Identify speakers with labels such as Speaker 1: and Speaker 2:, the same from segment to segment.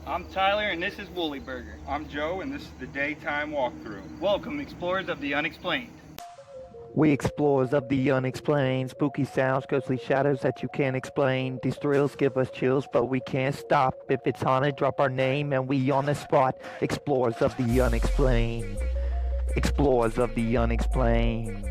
Speaker 1: I'm Tyler, and this is Woolly Burger.
Speaker 2: I'm Joe, and this is the daytime walkthrough.
Speaker 1: Welcome, explorers of the unexplained.
Speaker 3: We explorers of the unexplained, spooky sounds, ghostly shadows that you can't explain. These thrills give us chills, but we can't stop. If it's haunted, drop our name and we on the spot. Explorers of the unexplained. Explorers of the unexplained.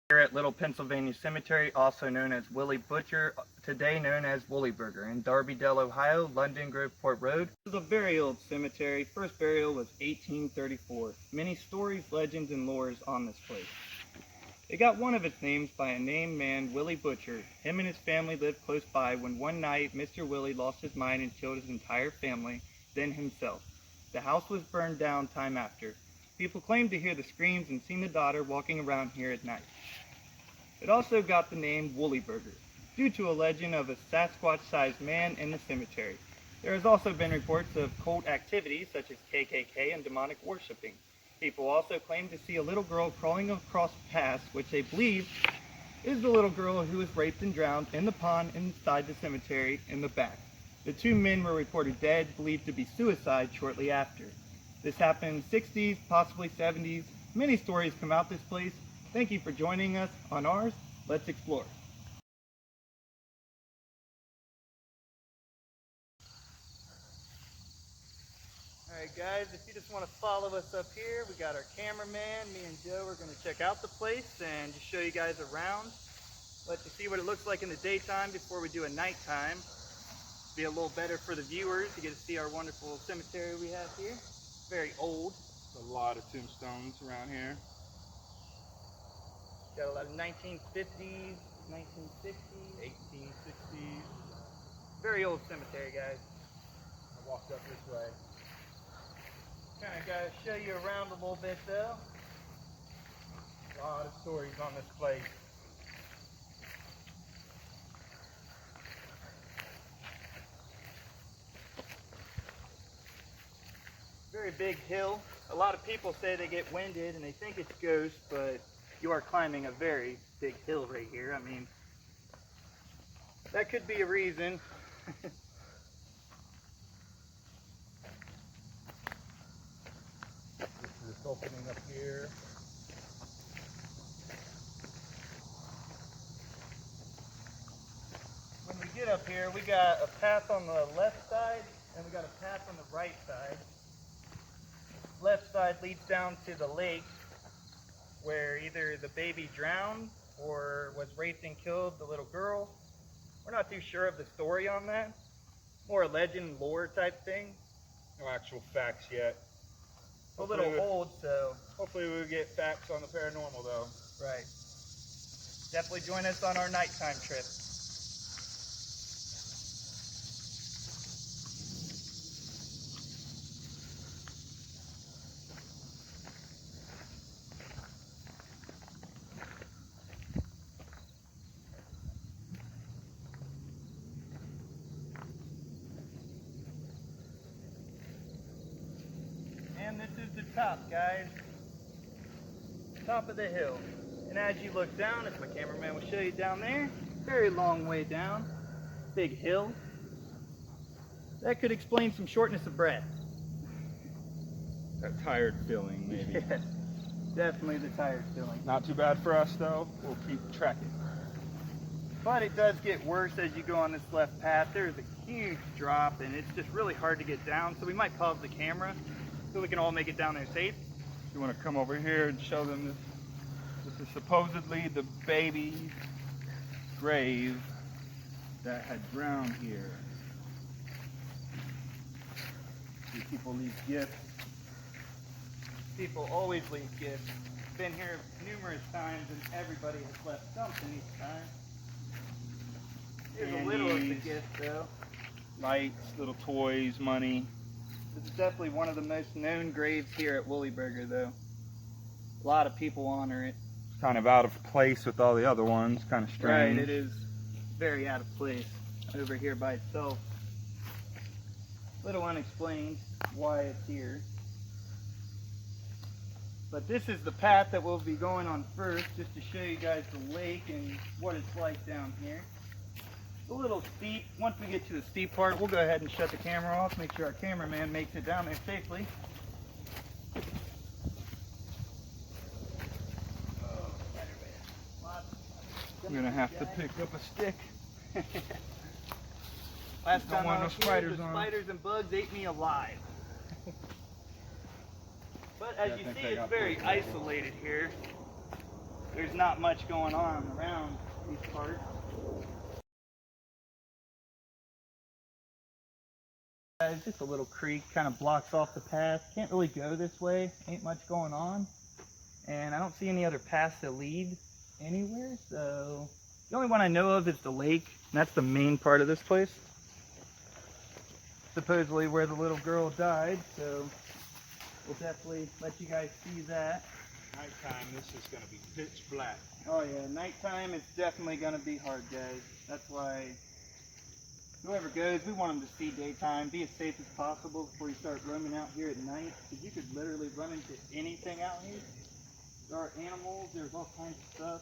Speaker 1: Here at Little Pennsylvania Cemetery, also known as Willie Butcher, today known as Woolly Burger, in Darby-Dale, Ohio, London Groveport Road. This is a very old cemetery. First burial was 1834. Many stories, legends, and lores on this place. It got one of its names by a named man, Willie Butcher. Him and his family lived close by when one night Mr. Willie lost his mind and killed his entire family, then himself. The house was burned down time after. People claimed to hear the screams and seen the daughter walking around here at night. It also got the name Woolly Burger, due to a legend of a Sasquatch-sized man in the cemetery. There has also been reports of cult activities such as KKK and demonic worshipping. People also claim to see a little girl crawling across a path, which they believe is the little girl who was raped and drowned in the pond inside the cemetery in the back. The two men were reported dead, believed to be suicide shortly after. This happened in the 60s, possibly 70s. Many stories come out this place. Thank you for joining us on ours. Let's explore. Alright guys, if you just want to follow us up here, we got our cameraman. Me and Joe are going to check out the place and just show you guys around. Let you see what it looks like in the daytime before we do a nighttime. Be a little better for the viewers to get to see our wonderful cemetery we have here. Very old.
Speaker 2: There's a lot of tombstones around here.
Speaker 1: Got a lot of 1950s, 1960s,
Speaker 2: 1860s.
Speaker 1: very old cemetery, guys.
Speaker 2: I walked up this way.
Speaker 1: Kind of got to show you around a little bit though.
Speaker 2: A lot of stories on this place.
Speaker 1: Very big hill. A lot of people say they get winded and they think it's ghosts, but you are climbing a very big hill right here. I mean, that could be a reason.
Speaker 2: This is this opening up here.
Speaker 1: When we get up here, we got a path on the left side and we got a path on the right side. Left side leads down to the lake where either the baby drowned or was raped and killed, the little girl. We're not too sure of the story on that. More a legend, lore type thing.
Speaker 2: No actual facts yet.
Speaker 1: A little old, so.
Speaker 2: Hopefully we'll get facts on the paranormal though.
Speaker 1: Right. Definitely join us on our nighttime trip. And this is the top, guys. Top of the hill. And as you look down, as my cameraman will show you down there, very long way down, big hill. That could explain some shortness of breath.
Speaker 2: That tired feeling, maybe.
Speaker 1: Yes, definitely the tired feeling.
Speaker 2: Not too bad for us though. We'll keep tracking.
Speaker 1: But it does get worse as you go on this left path. There's a huge drop and it's just really hard to get down. So we might pause the camera so we can all make it down there safe.
Speaker 2: You want to come over here and show them this is supposedly the baby's grave that had drowned here. See, people leave gifts.
Speaker 1: People always leave gifts. Been here numerous times and everybody has left something each time. Here's a little of the
Speaker 2: Candies.
Speaker 1: gift though.
Speaker 2: Lights, little toys, money.
Speaker 1: This is definitely one of the most known graves here at Woolly Burger though. A lot of people honor it.
Speaker 2: Kind of out of place with all the other ones. Kind of strange.
Speaker 1: Right, it is very out of place over here by itself. Little unexplained why it's here. But this is the path that we'll be going on first, just to show you guys the lake and what it's like down here. It's a little steep. Once we get to the steep part, we'll go ahead and shut the camera off, make sure our cameraman makes it down there safely.
Speaker 2: I'm gonna have to pick up a stick.
Speaker 1: Last
Speaker 2: Don't
Speaker 1: time
Speaker 2: want
Speaker 1: I
Speaker 2: no
Speaker 1: was here,
Speaker 2: spiders
Speaker 1: the
Speaker 2: on.
Speaker 1: spiders and bugs ate me alive. But as
Speaker 2: Yeah, I
Speaker 1: you
Speaker 2: think
Speaker 1: see,
Speaker 2: I
Speaker 1: it's
Speaker 2: got
Speaker 1: very
Speaker 2: poisoned.
Speaker 1: isolated here. There's not much going on around these parts. It's just a little creek, kind of blocks off the path. Can't really go this way, ain't much going on. And I don't see any other paths that lead anywhere, so the only one I know of is the lake, and that's the main part of this place. Supposedly where the little girl died, so we'll definitely let you guys see that.
Speaker 2: Nighttime, this is gonna be pitch black.
Speaker 1: Oh yeah, nighttime is definitely gonna be hard, guys. That's why whoever goes, we want them to see daytime, be as safe as possible before you start roaming out here at night, because you could literally run into anything out here. There are animals, there's all kinds of stuff.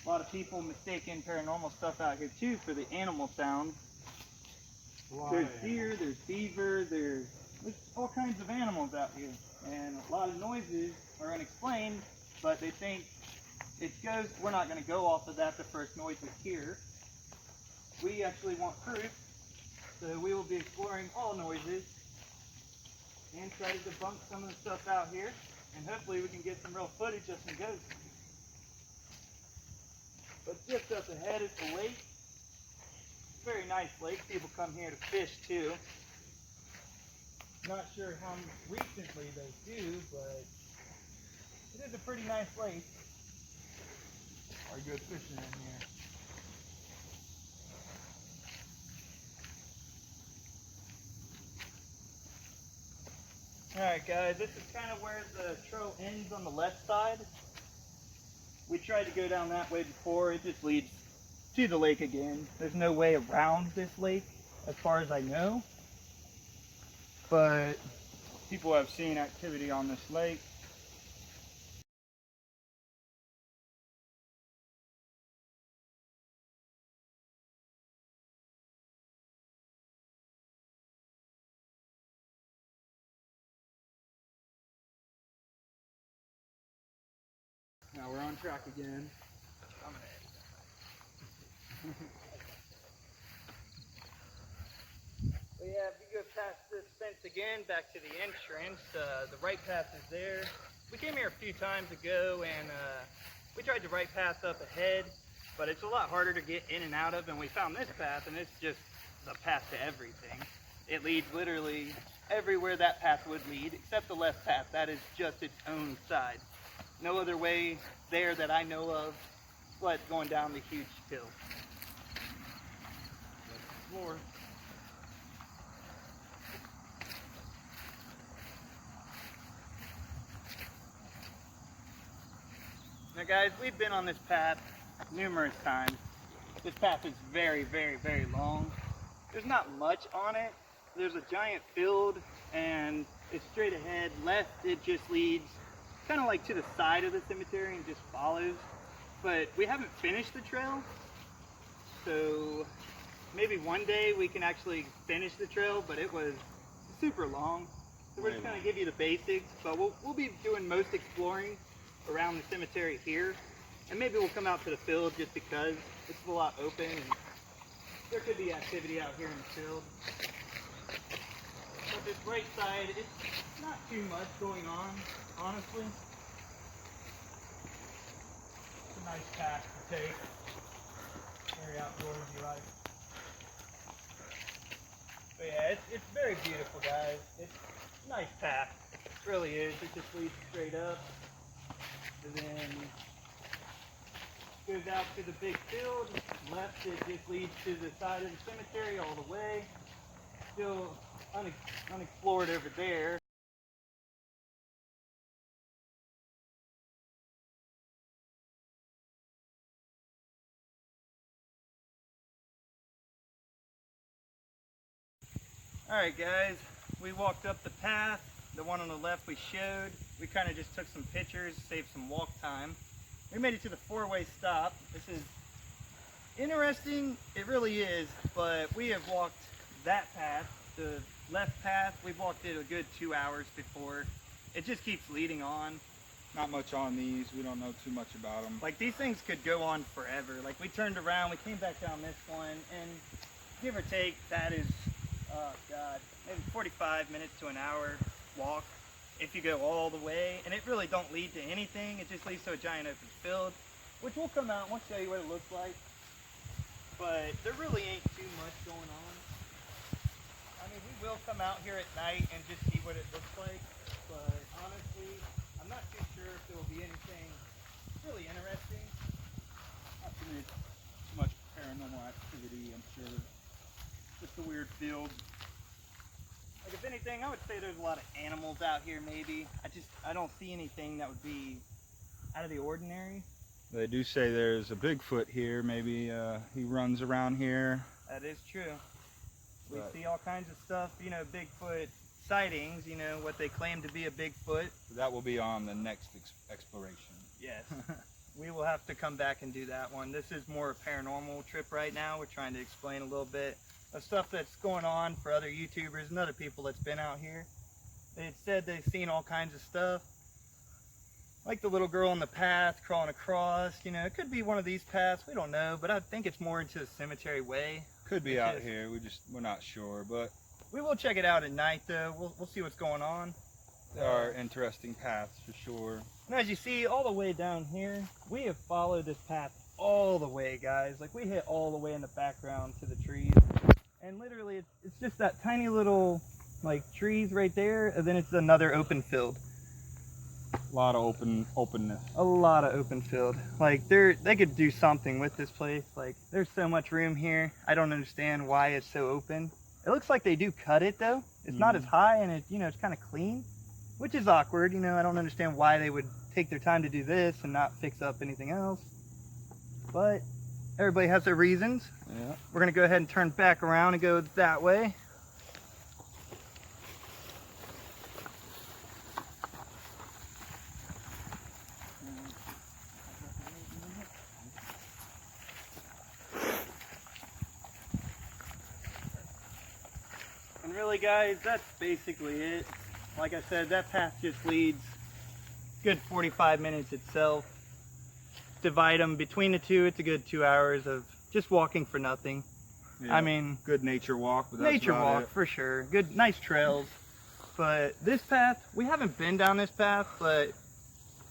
Speaker 1: A lot of people mistaking paranormal stuff out here too for the animal sounds. There's deer, there's beaver, there's all kinds of animals out here. And a lot of noises are unexplained, but they think it's ghosts. We're not going to go off of that the first noise we hear. We actually want proof, so we will be exploring all noises and try to debunk some of the stuff out here, and hopefully we can get some real footage of some ghosts. But just up ahead is the lake. Very nice lake. People come here to fish too. Not sure how recently they do, but it is a pretty nice lake.
Speaker 2: Are good fishing in here.
Speaker 1: Alright guys, this is kind of where the trail ends on the left side. We tried to go down that way before, it just leads to the lake again. There's no way around this lake, as far as I know. But
Speaker 2: People have seen activity on this lake. Now we're on track again.
Speaker 1: But yeah, if you go past this fence again, back to the entrance, the right path is there. We came here a few times ago and we tried the right path up ahead, but it's a lot harder to get in and out of, and we found this path, and it's just the path to everything. It leads literally everywhere that path would lead, except the left path. That is just its own side. No other way there that I know of, but going down the huge hill.
Speaker 2: Floor.
Speaker 1: Now guys, we've been on this path numerous times. This path is very, very, very long. There's not much on it. There's a giant field and it's straight ahead. Left, it just leads kind of like to the side of the cemetery and just follows. But we haven't finished the trail. So maybe one day we can actually finish the trail, but it was super long. So we're just gonna give you the basics, but we'll be doing most exploring around the cemetery here. And maybe we'll come out to the field just because it's a lot open and there could be activity out here in the field. But this right side, it's not too much going on, honestly.
Speaker 2: It's a nice path to take. Very outdoorsy like.
Speaker 1: But yeah, it's very beautiful, guys. It's a nice path. It really is. It just leads straight up. And then goes out to the big field. Left, it just leads to the side of the cemetery all the way. Still unexplored over there. Alright guys, we walked up the path. The one on the left we showed. We kind of just took some pictures, saved some walk time. We made it to the four-way stop. This is interesting, it really is, but we have walked that path, the left path, we've walked it a good 2 hours before. It just keeps leading on.
Speaker 2: Not much on these. We don't know too much about them.
Speaker 1: Like, these things could go on forever. Like, we turned around, we came back down this one, and give or take, that is, oh God, maybe 45 minutes to an hour walk if you go all the way. And it really don't lead to anything. It just leads to a giant open field, which will come out and we'll show you what it looks like. But there really ain't too much going on. I mean, we will come out here at night and just see what it looks like. But honestly, I'm not too sure if there will be anything really interesting.
Speaker 2: Not too much paranormal activity, I'm sure. Just a weird field.
Speaker 1: Like, if anything, I would say there's a lot of animals out here maybe. I don't see anything that would be out of the ordinary.
Speaker 2: They do say there's a Bigfoot here. Maybe he runs around here.
Speaker 1: That is true. We
Speaker 2: But
Speaker 1: see all kinds of stuff, you know, Bigfoot sightings, you know, what they claim to be a Bigfoot.
Speaker 2: that will be on the next exploration.
Speaker 1: Yes. We will have to come back and do that one. This is more a paranormal trip right now. We're trying to explain a little bit of stuff that's going on for other YouTubers and other people that's been out here. They had said they've seen all kinds of stuff. Like the little girl on the path crawling across, you know, it could be one of these paths, we don't know, but I think it's more into the cemetery way.
Speaker 2: Could be out here. We're not sure, but
Speaker 1: We will check it out at night though. We'll see what's going on.
Speaker 2: there are interesting paths for sure.
Speaker 1: And as you see all the way down here, we have followed this path all the way, guys. Like, we hit all the way in the background to the trees. And literally, it's just that tiny little, like, trees right there, and then it's another open field.
Speaker 2: A lot of openness.
Speaker 1: A lot of open field. Like, they could do something with this place. Like, there's so much room here. I don't understand why it's so open. It looks like they do cut it, though. It's not as high, and it, you know, it's kind of clean, which is awkward. You know, I don't understand why they would take their time to do this and not fix up anything else. But everybody has their reasons.
Speaker 2: Yeah.
Speaker 1: We're going to go ahead and turn back around and go that way. And really, guys, that's basically it. Like I said, that path just leads good 45 minutes itself. Divide them between the two, it's a good 2 hours of just walking for nothing.
Speaker 2: Yeah.
Speaker 1: I mean,
Speaker 2: Good nature walk. But that's
Speaker 1: nature
Speaker 2: about
Speaker 1: walk
Speaker 2: it.
Speaker 1: for sure. Good, nice trails. But this path, we haven't been down this path, but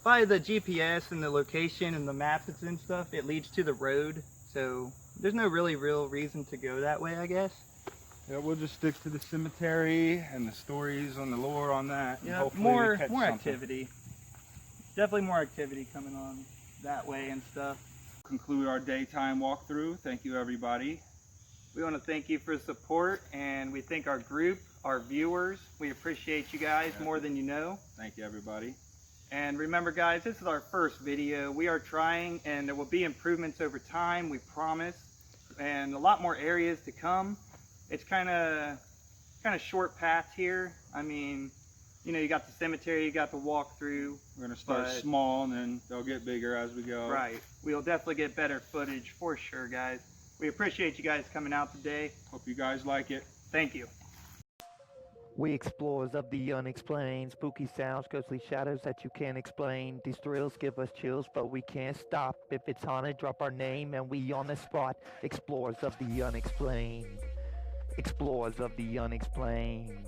Speaker 1: by the GPS and the location and the maps it's and stuff, it leads to the road. So there's no really real reason to go that way, I guess.
Speaker 2: Yeah, we'll just stick to the cemetery and the stories on the lore on that. and
Speaker 1: Yeah,
Speaker 2: hopefully
Speaker 1: more
Speaker 2: we catch something.
Speaker 1: activity. Definitely more activity coming on that way and stuff.
Speaker 2: Conclude our daytime walkthrough. Thank you, everybody.
Speaker 1: We want to thank you for the support, and we thank our group, our viewers. We appreciate you guys more than you know.
Speaker 2: Thank you, everybody.
Speaker 1: And remember, guys, this is our first video. We are trying, and there will be improvements over time, we promise, and a lot more areas to come. It's kind of short path here. I mean, you know, you got the cemetery, you got the walkthrough.
Speaker 2: We're going to start
Speaker 1: But-
Speaker 2: small, and then they'll get bigger as we go.
Speaker 1: Right. We'll definitely get better footage for sure, guys. We appreciate you guys coming out today.
Speaker 2: Hope you guys like it.
Speaker 1: Thank you.
Speaker 3: We explorers of the unexplained, spooky sounds, ghostly shadows that you can't explain. These thrills give us chills, but we can't stop. If it's haunted, drop our name and we on the spot. Explorers of the unexplained. Explorers of the unexplained.